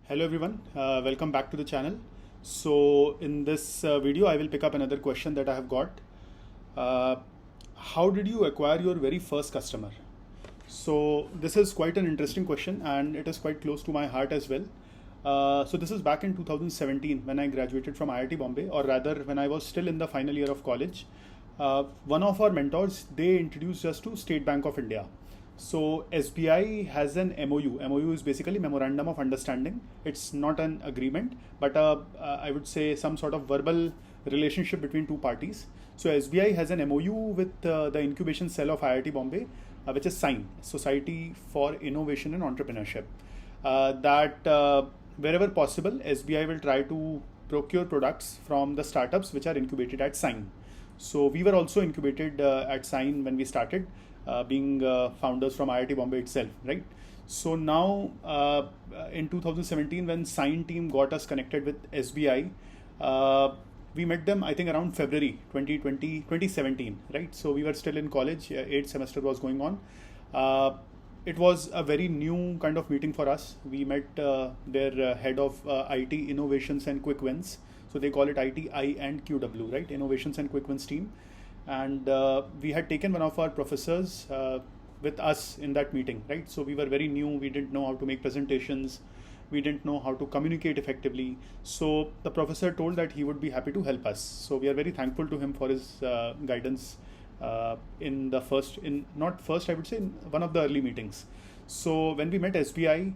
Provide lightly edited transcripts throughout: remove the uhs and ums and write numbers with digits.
Hello everyone, welcome back to the channel. So in this video I will pick up another question that I have got. Uh, how did you acquire your very first customer? So this is quite an interesting question and it is quite close to my heart as well. So this is back in 2017 when I graduated from IIT Bombay, or rather when I was still in the final year of college. One of our mentors, they introduced us to State Bank of India. So SBI has an MOU. MOU is basically Memorandum of Understanding. It's not an agreement, but I would say some sort of verbal relationship between two parties. So SBI has an MOU with the incubation cell of IIT Bombay, which is SIGN, Society for Innovation and Entrepreneurship. That wherever possible, SBI will try to procure products from the startups which are incubated at SIGN. So we were also incubated at SIGN when we started, being founders from IIT Bombay itself, right? So now in 2017, when SIGN team got us connected with SBI, we met them I think around February 2020, 2017, right? So we were still in college, 8th semester was going on. It was a very new kind of meeting for us. We met their head of IT innovations and quick wins. So they call it ITI and QW, right? Innovations and quick wins team. And we had taken one of our professors with us in that meeting, right? So we were very new. We didn't know how to make presentations. We didn't know how to communicate effectively. So the professor told that he would be happy to help us. So we are very thankful to him for his guidance in the first, in not first, I would say, in one of the early meetings. So when we met SBI,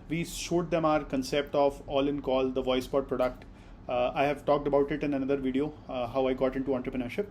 we showed them our concept of all-in-call, the voice bot product. I have talked about it in another video, how I got into entrepreneurship.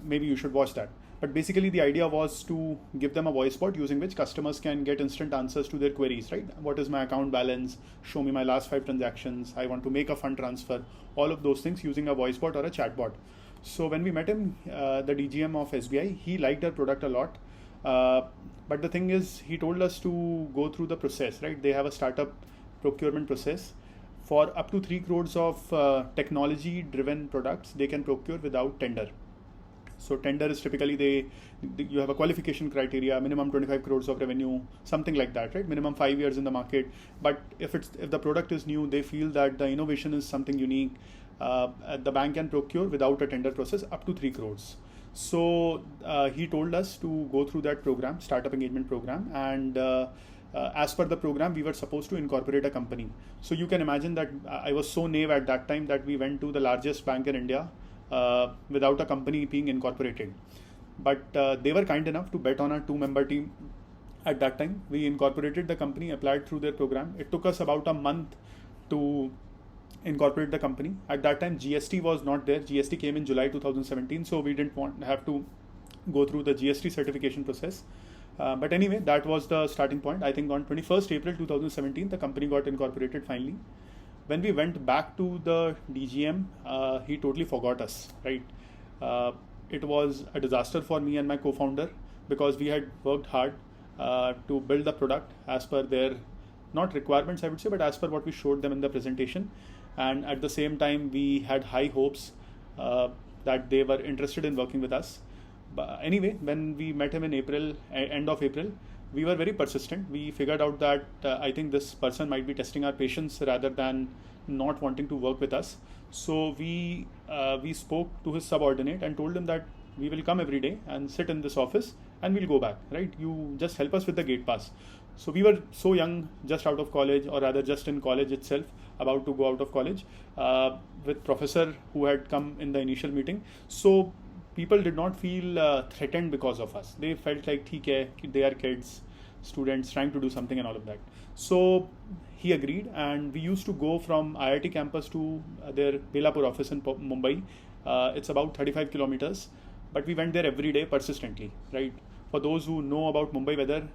Maybe you should watch that. But basically the idea was to give them a voice bot using which customers can get instant answers to their queries, right? What is my account balance? Show me my last 5 transactions. I want to make a fund transfer. All of those things using a voice bot or a chatbot. So when we met him, the DGM of SBI, he liked our product a lot. But the thing is, he told us to go through the process, right? They have a startup procurement process. For up to 3 crores of technology-driven products, they can procure without tender. So tender is typically you have a qualification criteria, minimum 25 crores of revenue, something like that, right? Minimum 5 years in the market. But if the product is new, they feel that the innovation is something unique. The bank can procure without a tender process up to 3 crores. So he told us to go through that program, startup engagement program, and as per the program, we were supposed to incorporate a company. So you can imagine that I was so naive at that time that we went to the largest bank in India without a company being incorporated. But they were kind enough to bet on a 2-member team at that time. We incorporated the company, applied through their program. It took us about a month to incorporate the company. At that time, GST was not there. GST came in July 2017, so we didn't have to go through the GST certification process. But anyway, that was the starting point. I think on 21st April 2017, the company got incorporated finally. When we went back to the DGM, he totally forgot us, right? It was a disaster for me and my co-founder because we had worked hard to build the product as per their, not requirements I would say, but as per what we showed them in the presentation. And at the same time, we had high hopes that they were interested in working with us. But anyway, when we met him in April, end of April, we were very persistent. We figured out that I think this person might be testing our patience rather than not wanting to work with us. So we spoke to his subordinate and told him that we will come every day and sit in this office and we'll go back, right? You just help us with the gate pass. So we were so young, just out of college, or rather just in college itself, about to go out of college, with professor who had come in the initial meeting. So people did not feel threatened because of us. They felt like, they are kids, students trying to do something and all of that. So he agreed, and we used to go from IIT campus to their Belapur office in Mumbai. It's about 35 kilometers, but we went there every day persistently, right? For those who know about Mumbai weather,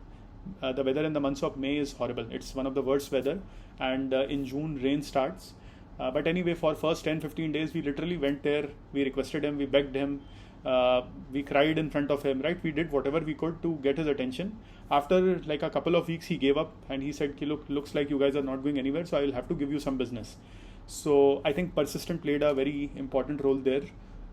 the weather in the months of May is horrible. It's one of the worst weather, and in June rain starts. But anyway, for first 10-15 days, we literally went there. We requested him, we begged him, we cried in front of him, right? We did whatever we could to get his attention. After like a couple of weeks, he gave up and he said, look, looks like you guys are not going anywhere, so I will have to give you some business. So I think persistence played a very important role there.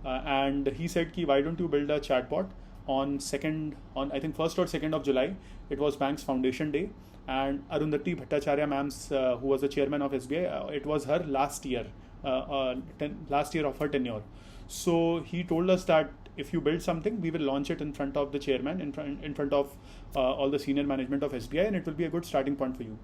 And he said, why don't you build a chatbot on I think 1st or 2nd of July. It was bank's foundation day, and Arundhati Bhattacharya ma'am's, who was the chairman of SBI, it was her last year of her tenure. So he told us that if you build something, we will launch it in front of the chairman, in front of all the senior management of SBI, and it will be a good starting point for you.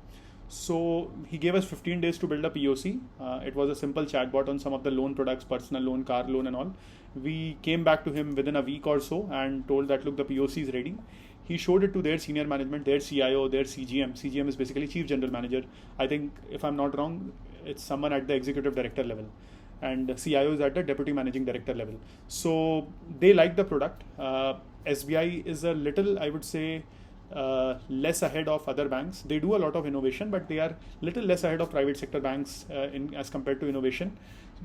So he gave us 15 days to build a POC. It was a simple chatbot on some of the loan products, personal loan, car loan and all. We came back to him within a week or so and told that, look, the POC is ready. He showed it to their senior management, their CIO, their CGM. CGM is basically Chief General Manager. I think, if I'm not wrong, it's someone at the Executive Director level. And CIO is at the Deputy Managing Director level. So they like the product. SBI is a little, I would say, less ahead of other banks. They do a lot of innovation, but they are little less ahead of private sector banks as compared to innovation.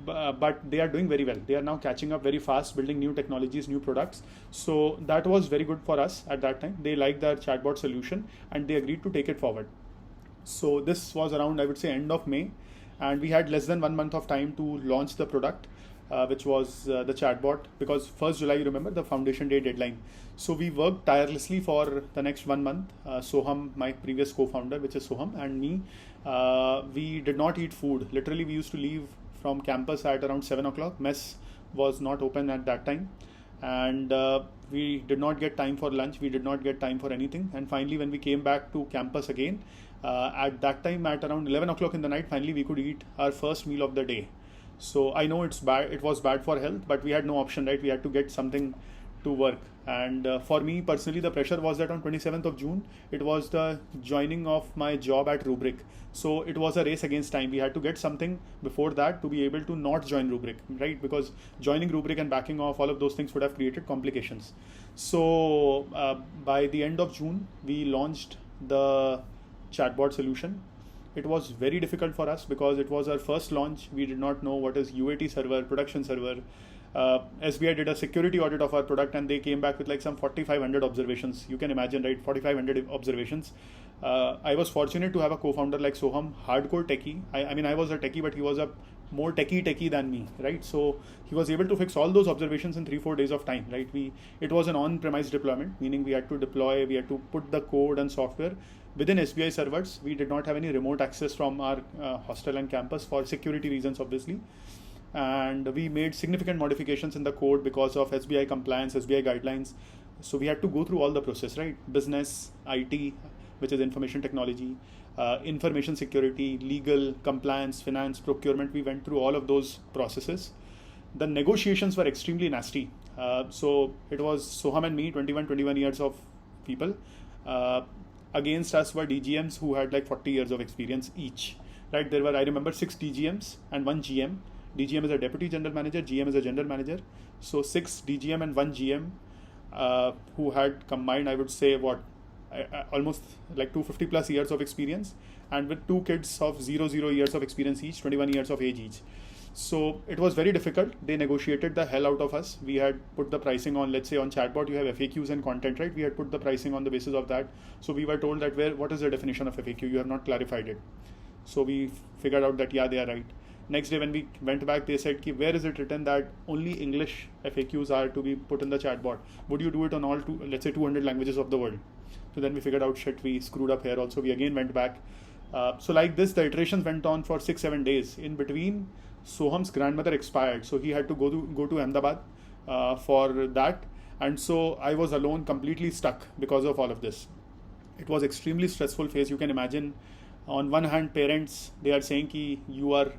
But they are doing very well. They are now catching up very fast, building new technologies, new products. So that was very good for us at that time. They liked our chatbot solution and they agreed to take it forward. So this was around, I would say, end of May. And we had less than 1 month of time to launch the product, which was the chatbot, because 1st July, you remember, the foundation day deadline. So we worked tirelessly for the next 1 month. Soham, my previous co-founder, which is Soham, and me, we did not eat food. Literally, we used to leave from campus at around 7 o'clock. Mess was not open at that time. And we did not get time for lunch. We did not get time for anything. And finally, when we came back to campus again, at that time, at around 11 o'clock in the night, finally we could eat our first meal of the day. So I know it's bad. It was bad for health, but we had no option, right? We had to get something to work. And for me personally, the pressure was that on 27th of June, it was the joining of my job at Rubrik. So it was a race against time. We had to get something before that to be able to not join Rubrik, right? Because joining Rubrik and backing off, all of those things would have created complications. So by the end of June, we launched the chatbot solution. It was very difficult for us because it was our first launch. We did not know what is UAT server, production server. SBI did a security audit of our product and they came back with like some 4,500 observations. You can imagine, right? 4,500 observations. I was fortunate to have a co-founder like Soham, hardcore techie. I mean, I was a techie, but he was a more techie than me, right? So he was able to fix all those observations in 3-4 days of time, right? It was an on-premise deployment, meaning we had to deploy, we had to put the code and software within SBI servers. We did not have any remote access from our hostel and campus for security reasons, obviously. And we made significant modifications in the code because of SBI compliance, SBI guidelines. So we had to go through all the process, right? Business, IT, which is information technology, information security, legal, compliance, finance, procurement. We went through all of those processes. The negotiations were extremely nasty. So it was Soham and me, 21 years of people. Against us were DGMs who had like 40 years of experience each, right? There were, I remember, 6 DGMs and 1 GM. DGM is a deputy general manager, GM is a general manager. So 6 DGM and 1 GM who had combined, I would say, almost like 250 plus years of experience, and with 2 kids of 0 years of experience each, 21 years of age each. So it was very difficult. They negotiated the hell out of us. We had put the pricing on, let's say on chatbot, you have FAQs and content, right? We had put the pricing on the basis of that. So we were told that what is the definition of FAQ? You have not clarified it. So we figured out that, yeah, they are right. Next day when we went back, they said, where is it written that only English FAQs are to be put in the chatbot? Would you do it on all, let's say 200 languages of the world? So then we figured out, shit, we screwed up here also. We again went back. So like this, the iterations went on for 6-7 days. In between, Soham's grandmother expired. So he had to go to Ahmedabad for that. And so I was alone, completely stuck because of all of this. It was extremely stressful phase. You can imagine, on one hand, parents, they are saying ki you are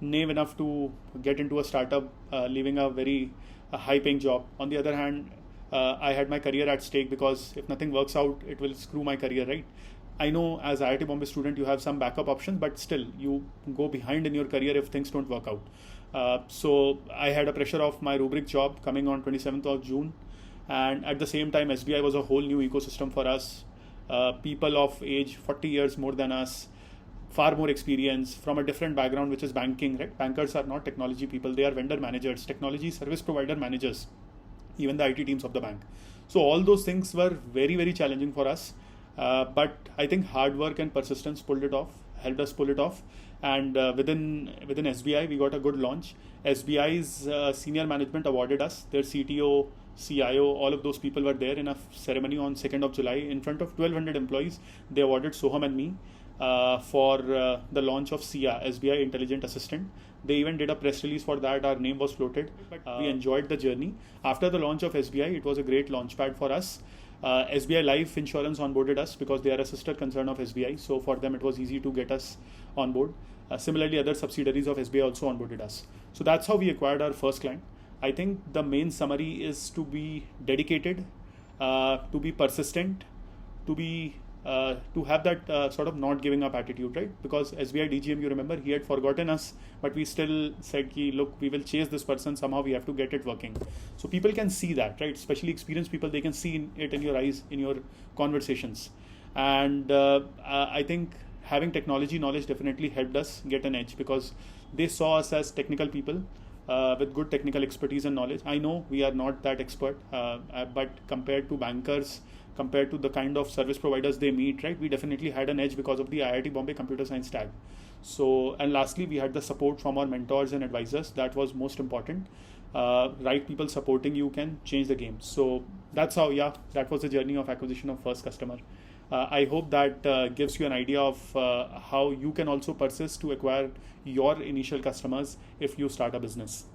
naive enough to get into a startup, leaving a very high paying job. On the other hand, I had my career at stake because if nothing works out, it will screw my career, right? I know as IIT Bombay student, you have some backup options, but still you go behind in your career if things don't work out. So I had a pressure of my Rubrik job coming on 27th of June. And at the same time, SBI was a whole new ecosystem for us. People of age 40 years more than us, far more experience from a different background, which is banking, right? Bankers are not technology people. They are vendor managers, technology service provider managers, even the IT teams of the bank. So all those things were very, very challenging for us. But I think hard work and persistence helped us pull it off. And within SBI, we got a good launch. SBI's senior management awarded us. Their CTO CIO, all of those people were there in a ceremony on 2nd of July in front of 1200 employees. They awarded Soham and me for the launch of SIA, SBI Intelligent Assistant. They even did a press release for that. Our name was floated. We enjoyed the journey. After the launch of SBI, it was a great launchpad for us. SBI Life Insurance onboarded us because they are a sister concern of SBI. So for them, it was easy to get us on board. Similarly, other subsidiaries of SBI also onboarded us. So that's how we acquired our first client. I think the main summary is to be dedicated, to be persistent, to have that sort of not giving up attitude, right? Because SBI DGM, you remember, he had forgotten us, but we still said, look, we will chase this person, somehow we have to get it working. So people can see that, right? Especially experienced people, they can see it in your eyes, in your conversations. And I think having technology knowledge definitely helped us get an edge because they saw us as technical people with good technical expertise and knowledge. I know we are not that expert, but compared to bankers, compared to the kind of service providers they meet, right, we definitely had an edge because of the IIT Bombay computer science tag. So, and lastly, we had the support from our mentors and advisors. That was most important. Right people supporting you can change the game. So that's how, that was the journey of acquisition of first customer. I hope that gives you an idea of how you can also persist to acquire your initial customers if you start a business.